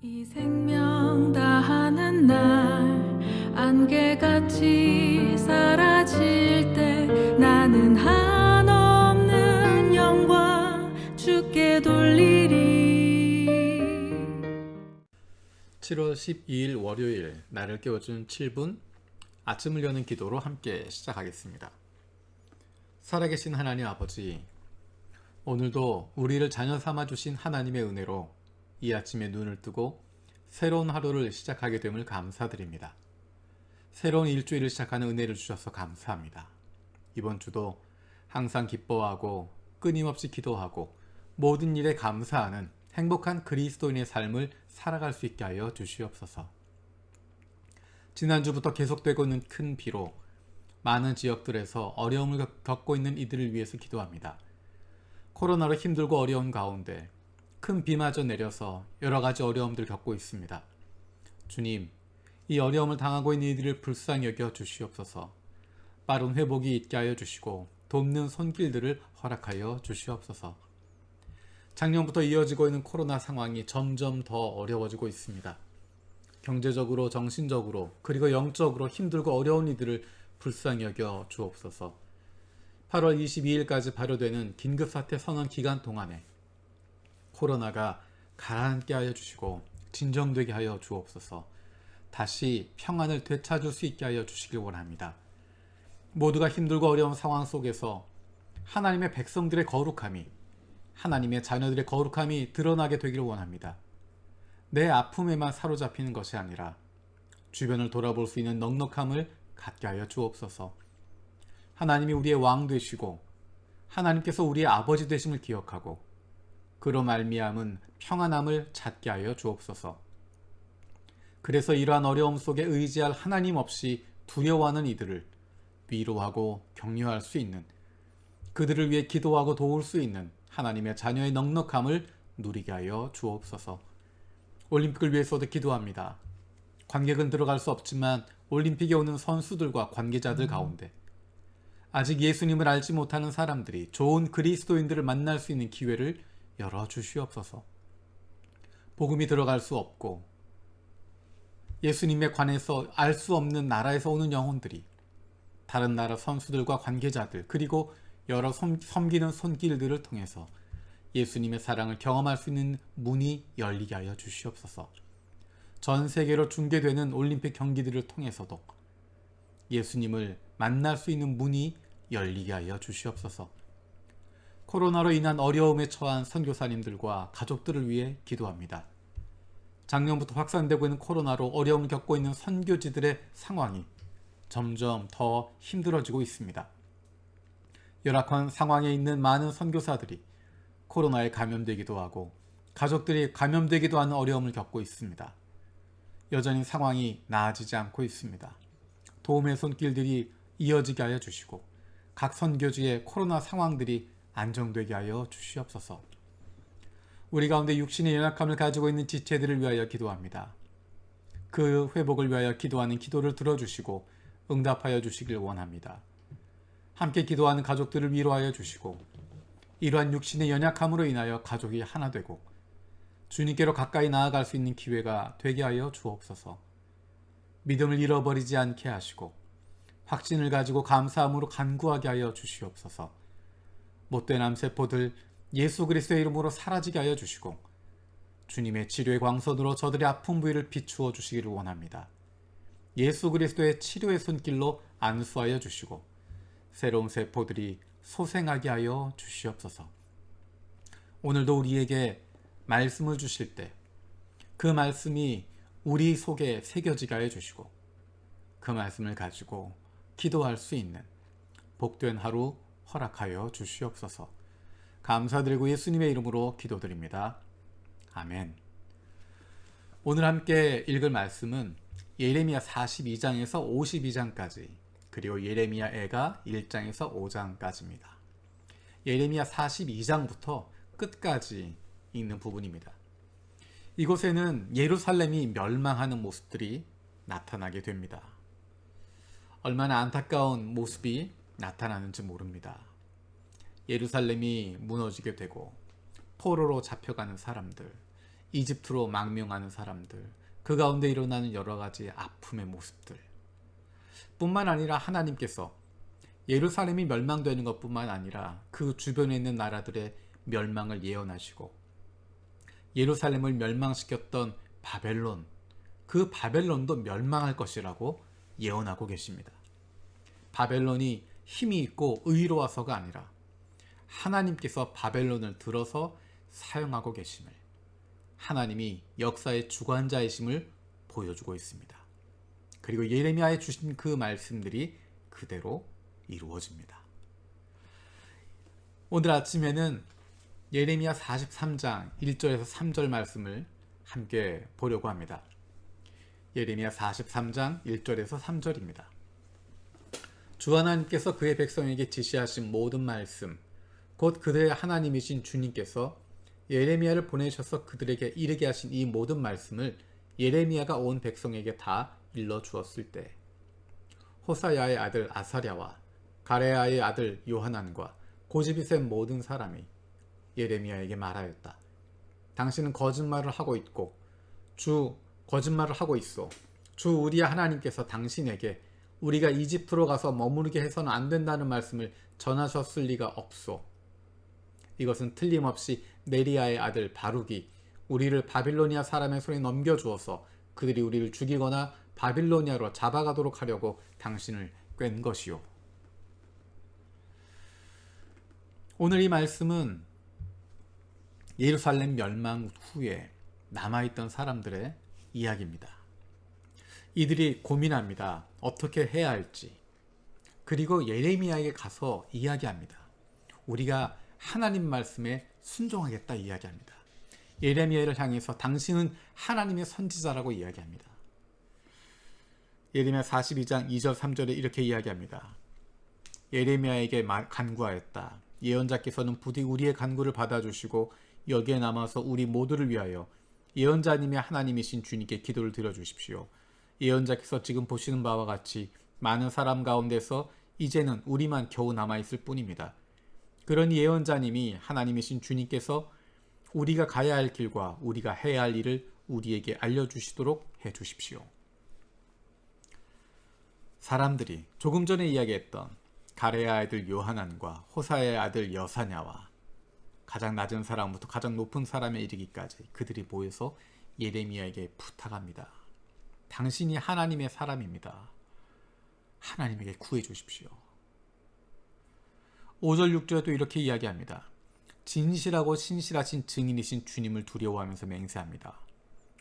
이 생명 다하는 날 안개같이 사라질 때 나는 한없는 영광 주께 돌리리. 7월 12일 월요일 나를 깨워준 7분 아침을 여는 기도로 함께 시작하겠습니다. 살아계신 하나님 아버지, 오늘도 우리를 자녀 삼아주신 하나님의 은혜로 이 아침에 눈을 뜨고 새로운 하루를 시작하게 됨을 감사드립니다. 새로운 일주일을 시작하는 은혜를 주셔서 감사합니다. 이번 주도 항상 기뻐하고 끊임없이 기도하고 모든 일에 감사하는 행복한 그리스도인의 삶을 살아갈 수 있게 하여 주시옵소서. 지난주부터 계속되고 있는 큰 비로 많은 지역들에서 어려움을 겪고 있는 이들을 위해서 기도합니다. 코로나로 힘들고 어려운 가운데 큰 비마저 내려서 여러 가지 어려움들을 겪고 있습니다. 주님, 이 어려움을 당하고 있는 이들을 불쌍히 여겨 주시옵소서. 빠른 회복이 있게 하여 주시고 돕는 손길들을 허락하여 주시옵소서. 작년부터 이어지고 있는 코로나 상황이 점점 더 어려워지고 있습니다. 경제적으로, 정신적으로, 그리고 영적으로 힘들고 어려운 이들을 불쌍히 여겨 주옵소서. 8월 22일까지 발효되는 긴급사태 선언 기간 동안에 코로나가 가라앉게 하여 주시고 진정되게 하여 주옵소서. 다시 평안을 되찾을 수 있게 하여 주시길 원합니다. 모두가 힘들고 어려운 상황 속에서 하나님의 백성들의 거룩함이, 하나님의 자녀들의 거룩함이 드러나게 되기를 원합니다. 내 아픔에만 사로잡히는 것이 아니라 주변을 돌아볼 수 있는 넉넉함을 갖게 하여 주옵소서. 하나님이 우리의 왕 되시고 하나님께서 우리의 아버지 되심을 기억하고 그로 말미암은 평안함을 찾게 하여 주옵소서. 그래서 이러한 어려움 속에 의지할 하나님 없이 두려워하는 이들을 위로하고 격려할 수 있는, 그들을 위해 기도하고 도울 수 있는 하나님의 자녀의 넉넉함을 누리게 하여 주옵소서. 올림픽을 위해서도 기도합니다. 관객은 들어갈 수 없지만 올림픽에 오는 선수들과 관계자들 가운데 아직 예수님을 알지 못하는 사람들이 좋은 그리스도인들을 만날 수 있는 기회를 열어주시옵소서. 복음이 들어갈 수 없고 예수님에 관해서 알 수 없는 나라에서 오는 영혼들이 다른 나라 선수들과 관계자들, 그리고 여러 섬기는 손길들을 통해서 예수님의 사랑을 경험할 수 있는 문이 열리게 하여 주시옵소서. 전 세계로 중계되는 올림픽 경기들을 통해서도 예수님을 만날 수 있는 문이 열리게 하여 주시옵소서. 코로나로 인한 어려움에 처한 선교사님들과 가족들을 위해 기도합니다. 작년부터 확산되고 있는 코로나로 어려움을 겪고 있는 선교지들의 상황이 점점 더 힘들어지고 있습니다. 열악한 상황에 있는 많은 선교사들이 코로나에 감염되기도 하고 가족들이 감염되기도 하는 어려움을 겪고 있습니다. 여전히 상황이 나아지지 않고 있습니다. 도움의 손길들이 이어지게 하여 주시고 각 선교지의 코로나 상황들이 안정되게 하여 주시옵소서. 우리 가운데 육신의 연약함을 가지고 있는 지체들을 위하여 기도합니다. 그 회복을 위하여 기도하는 기도를 들어주시고 응답하여 주시길 원합니다. 함께 기도하는 가족들을 위로하여 주시고 이러한 육신의 연약함으로 인하여 가족이 하나 되고 주님께로 가까이 나아갈 수 있는 기회가 되게 하여 주옵소서. 믿음을 잃어버리지 않게 하시고 확신을 가지고 감사함으로 간구하게 하여 주시옵소서. 못된 암세포들 예수 그리스도의 이름으로 사라지게 하여 주시고 주님의 치료의 광선으로 저들의 아픈 부위를 비추어 주시기를 원합니다. 예수 그리스도의 치료의 손길로 안수하여 주시고 새로운 세포들이 소생하게 하여 주시옵소서. 오늘도 우리에게 말씀을 주실 때 그 말씀이 우리 속에 새겨지게 하여 주시고 그 말씀을 가지고 기도할 수 있는 복된 하루 허락하여 주시옵소서. 감사드리고 예수님의 이름으로 기도드립니다. 아멘. 오늘 함께 읽을 말씀은 예레미야 42장에서 52장까지, 그리고 예레미야 애가 1장에서 5장까지입니다. 예레미야 42장부터 끝까지 읽는 부분입니다. 이곳에는 예루살렘이 멸망하는 모습들이 나타나게 됩니다. 얼마나 안타까운 모습이 나타나는지 모릅니다. 예루살렘이 무너지게 되고 포로로 잡혀가는 사람들, 이집트로 망명하는 사람들, 그 가운데 일어나는 여러 가지 아픔의 모습들 뿐만 아니라 하나님께서 예루살렘이 멸망되는 것뿐만 아니라 그 주변에 있는 나라들의 멸망을 예언하시고 예루살렘을 멸망시켰던 바벨론, 그 바벨론도 멸망할 것이라고 예언하고 계십니다. 바벨론이 힘이 있고 의로워서가 아니라 하나님께서 바벨론을 들어서 사용하고 계심을, 하나님이 역사의 주관자이심을 보여주고 있습니다. 그리고 예레미야에 주신 그 말씀들이 그대로 이루어집니다. 오늘 아침에는 예레미야 43장 1절에서 3절 말씀을 함께 보려고 합니다. 예레미야 43장 1절에서 3절입니다. 주 하나님께서 그의 백성에게 지시하신 모든 말씀, 곧 그들의 하나님이신 주님께서 예레미야를 보내셔서 그들에게 이르게 하신 이 모든 말씀을 예레미야가 온 백성에게 다 일러주었을 때 호사야의 아들 아사랴와 가레야의 아들 요하난과 고집이 센 모든 사람이 예레미야에게 말하였다. 당신은 거짓말을 하고 있고 거짓말을 하고 있어. 주 우리의 하나님께서 당신에게 우리가 이집트로 가서 머무르게 해서는 안 된다는 말씀을 전하셨을 리가 없소. 이것은 틀림없이 네리야의 아들 바룩이 우리를 바빌로니아 사람의 손에 넘겨주어서 그들이 우리를 죽이거나 바빌로니아로 잡아가도록 하려고 당신을 꿰는 것이요. 오늘 이 말씀은 예루살렘 멸망 후에 남아있던 사람들의 이야기입니다. 이들이 고민합니다. 어떻게 해야 할지. 그리고 예레미야에게 가서 이야기합니다. 우리가 하나님 말씀에 순종하겠다 이야기합니다. 예레미야를 향해서 당신은 하나님의 선지자라고 이야기합니다. 예레미야 42장 2절 3절에 이렇게 이야기합니다. 예레미야에게 간구하였다. 예언자께서는 부디 우리의 간구를 받아주시고 여기에 남아서 우리 모두를 위하여 예언자님의 하나님이신 주님께 기도를 드려주십시오. 예언자께서 지금 보시는 바와 같이 많은 사람 가운데서 이제는 우리만 겨우 남아있을 뿐입니다. 그런 예언자님이 하나님이신 주님께서 우리가 가야 할 길과 우리가 해야 할 일을 우리에게 알려주시도록 해주십시오. 사람들이 조금 전에 이야기했던 가레야 아들 요하난과 호사의 아들 여사냐와 가장 낮은 사람부터 가장 높은 사람에 이르기까지 그들이 모여서 예레미야에게 부탁합니다. 당신이 하나님의 사람입니다. 하나님에게 구해 주십시오. 5절 6절에도 이렇게 이야기합니다. 진실하고 신실하신 증인이신 주님을 두려워하면서 맹세합니다.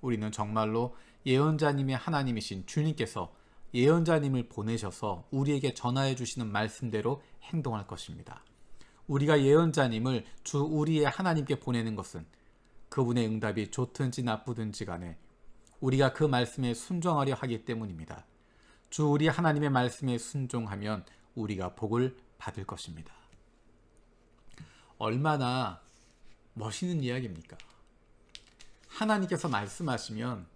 우리는 정말로 예언자님의 하나님이신 주님께서 예언자님을 보내셔서 우리에게 전하여 주시는 말씀대로 행동할 것입니다. 우리가 예언자님을 주 우리의 하나님께 보내는 것은 그분의 응답이 좋든지 나쁘든지 간에 우리가 그 말씀에 순종하려 하기 때문입니다. 주 우리 하나님의 말씀에 순종하면 우리가 복을 받을 것입니다. 얼마나 멋있는 이야기입니까? 하나님께서 말씀하시면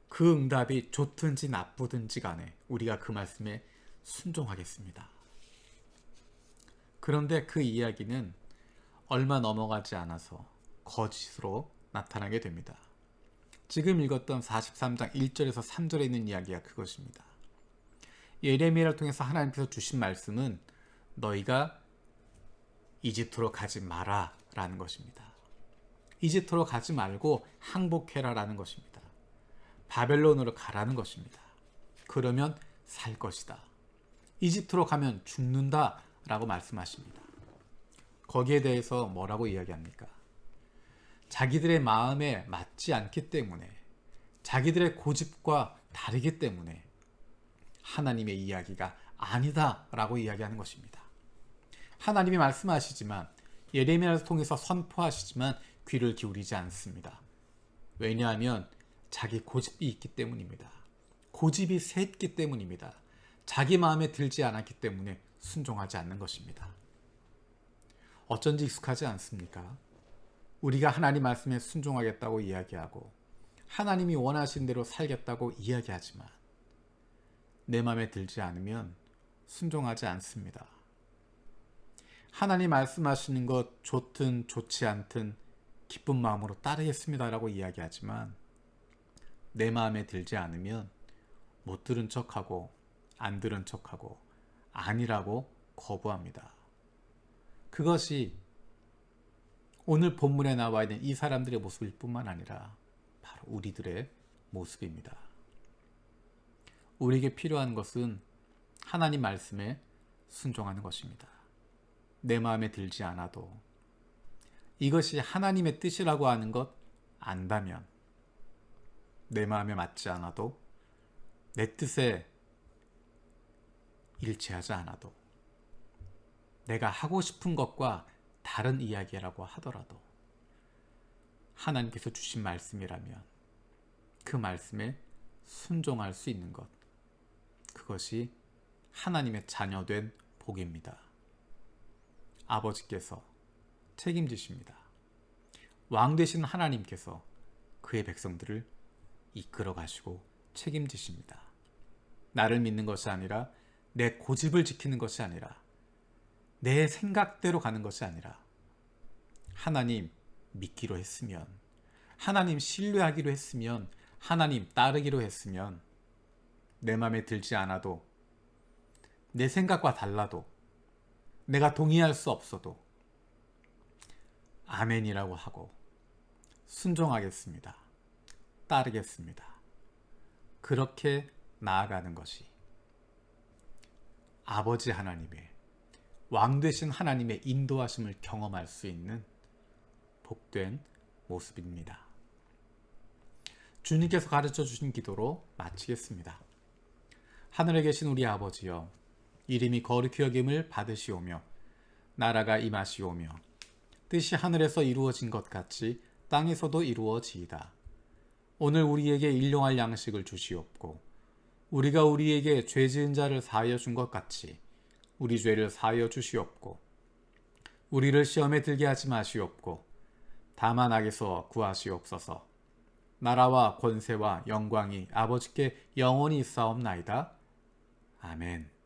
그 응답이 좋든지 나쁘든지 간에 우리가 그 말씀에 순종하겠습니다. 그런데 그 이야기는 얼마 넘어가지 않아서 거짓으로 나타나게 됩니다. 지금 읽었던 43장 1절에서 3절에 있는 이야기가 그것입니다. 예레미야를 통해서 하나님께서 주신 말씀은 너희가 이집트로 가지 마라 라는 것입니다. 이집트로 가지 말고 항복해라 라는 것입니다. 바벨론으로 가라는 것입니다. 그러면 살 것이다. 이집트로 가면 죽는다 라고 말씀하십니다. 거기에 대해서 뭐라고 이야기합니까? 자기들의 마음에 맞지 않기 때문에, 자기들의 고집과 다르기 때문에 하나님의 이야기가 아니다 라고 이야기하는 것입니다. 하나님이 말씀하시지만, 예레미야를 통해서 선포하시지만 귀를 기울이지 않습니다. 왜냐하면 자기 고집이 있기 때문입니다. 고집이 셌기 때문입니다. 자기 마음에 들지 않았기 때문에 순종하지 않는 것입니다. 어쩐지 익숙하지 않습니까? 우리가 하나님 말씀에 순종하겠다고 이야기하고 하나님이 원하신 대로 살겠다고 이야기하지만 내 마음에 들지 않으면 순종하지 않습니다. 하나님 말씀하시는 것 좋든 좋지 않든 기쁜 마음으로 따르겠습니다라고 이야기하지만 내 마음에 들지 않으면 못 들은 척하고 안 들은 척하고 아니라고 거부합니다. 그것이 오늘 본문에 나와 있는 이 사람들의 모습일 뿐만 아니라 바로 우리들의 모습입니다. 우리에게 필요한 것은 하나님 말씀에 순종하는 것입니다. 내 마음에 들지 않아도 이것이 하나님의 뜻이라고 하는 것 안다면, 내 마음에 맞지 않아도, 내 뜻에 일치하지 않아도, 내가 하고 싶은 것과 다른 이야기라고 하더라도 하나님께서 주신 말씀이라면 그 말씀에 순종할 수 있는 것, 그것이 하나님의 자녀된 복입니다. 아버지께서 책임지십니다. 왕 되신 하나님께서 그의 백성들을 이끌어 가시고 책임지십니다. 나를 믿는 것이 아니라, 내 고집을 지키는 것이 아니라, 내 생각대로 가는 것이 아니라, 하나님 믿기로 했으면, 하나님 신뢰하기로 했으면, 하나님 따르기로 했으면, 내 마음에 들지 않아도, 내 생각과 달라도, 내가 동의할 수 없어도 아멘이라고 하고 순종하겠습니다. 따르겠습니다. 그렇게 나아가는 것이 아버지 하나님의, 왕 되신 하나님의 인도하심을 경험할 수 있는 복된 모습입니다. 주님께서 가르쳐 주신 기도로 마치겠습니다. 하늘에 계신 우리 아버지여, 이름이 거룩히 여김을 받으시오며 나라가 임하시오며 뜻이 하늘에서 이루어진 것 같이 땅에서도 이루어지이다. 오늘 우리에게 일용할 양식을 주시옵고 우리가 우리에게 죄 지은 자를 사하여 준 것 같이 우리 죄를 사하여 주시옵고 우리를 시험에 들게 하지 마시옵고 다만 악에서 구하시옵소서. 나라와 권세와 영광이 아버지께 영원히 있사옵나이다. 아멘.